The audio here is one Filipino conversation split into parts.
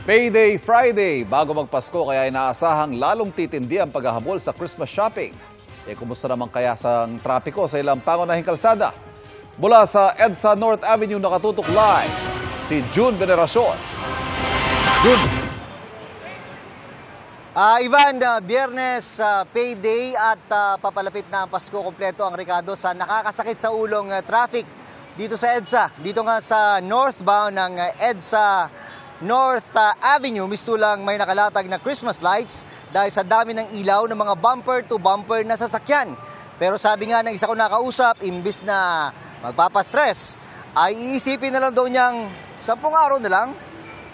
Payday Friday, bago magpasko kaya inaasahang lalong titindi ang paghahabol sa Christmas shopping. Kumusta naman kaya sa trapiko sa ilang pangunahing kalsada? Mula sa EDSA North Avenue nakatutok live, si June Veneracion. June. Ivan, Biyernes, payday at papalapit na ang Pasko. Kompleto ang rekado sa nakakasakit sa ulong traffic dito sa EDSA. Dito nga sa northbound ng EDSA North Avenue, mistulang may nakalatag na Christmas lights dahil sa dami ng ilaw ng mga bumper-to-bumper na sasakyan. Pero sabi nga ng isa ko nakausap, imbis na magpapastress, ay iisipin na lang daw niyang 10 araw na lang,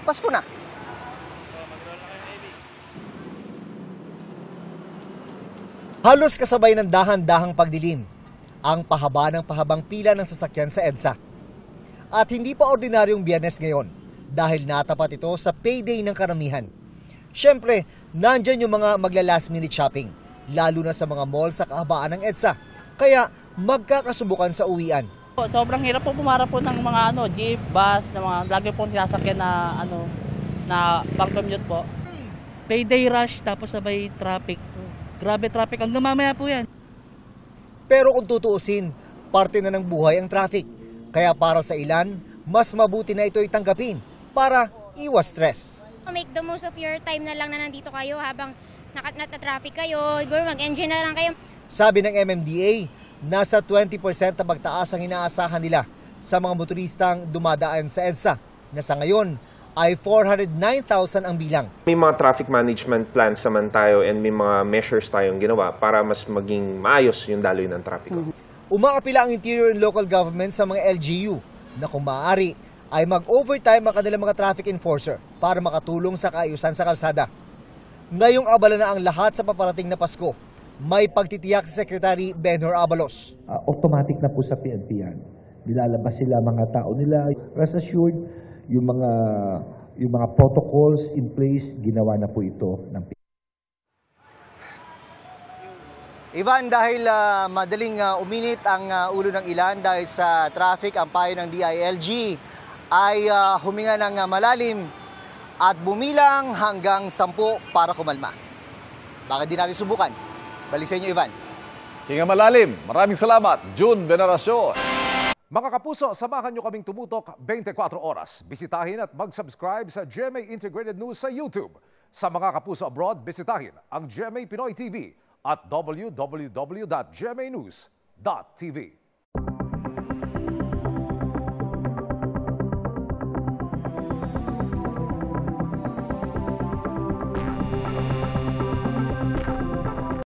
Pasko na. Halos kasabay ng dahan-dahang pagdilim ang pahaba ng pahabang pila ng sasakyan sa EDSA. At hindi pa ordinaryong Biyernes ngayon dahil natapat ito sa payday ng karamihan. Siyempre, nandyan yung mga magla-last minute shopping, lalo na sa mga mall sa kahabaan ng EDSA. Kaya magkakasubukan sa uwian. Sobrang hirap po pumara po ng mga jeep, bus, na mga lagi po sinasakyan na pang-commute po. Payday rush tapos sabay traffic. Grabe traffic, hanggang mamaya po yan. Pero kung tutuusin, parte na ng buhay ang traffic. Kaya para sa ilan, mas mabuti na ito'y tanggapin para iwas stress. Make the most of your time na lang na nandito kayo habang nata-traffic kayo. Siguro mag-enjoy na lang kayo. Sabi ng MMDA, nasa 20% na pagtaas ang inaasahan nila sa mga motoristang dumadaan sa EDSA na sa ngayon ay 409,000 ang bilang. May mga traffic management plans naman tayo and may mga measures tayong ginawa para mas maging maayos yung daloy ng trapiko. Umaapila ang Interior and Local Government sa mga LGU na kung maaari ay mag-overtime ang kanilang mga traffic enforcer para makatulong sa kaayusan sa kalsada. Ngayong abala na ang lahat sa paparating na Pasko, may pagtitiyak si Secretary Benhur Abalos. Automatic na po sa PNP yan. Nilalabas sila mga tao nila. Rest assured, yung mga protocols in place, ginawa na po ito ng PNP. Ivan, dahil madaling uminit ang ulo ng ilan dahil sa traffic, ang payo ng DILG ay huminga ng malalim at bumilang hanggang 10 para kumalma. Bakit di natin subukan? Balik sa inyo, Ivan. Hinga malalim. Maraming salamat, June Veneracion. Mga kapuso, samahan nyo kaming tumutok 24 oras. Bisitahin at mag-subscribe sa GMA Integrated News sa YouTube. Sa mga kapuso abroad, bisitahin ang GMA Pinoy TV at www.gmanews.tv.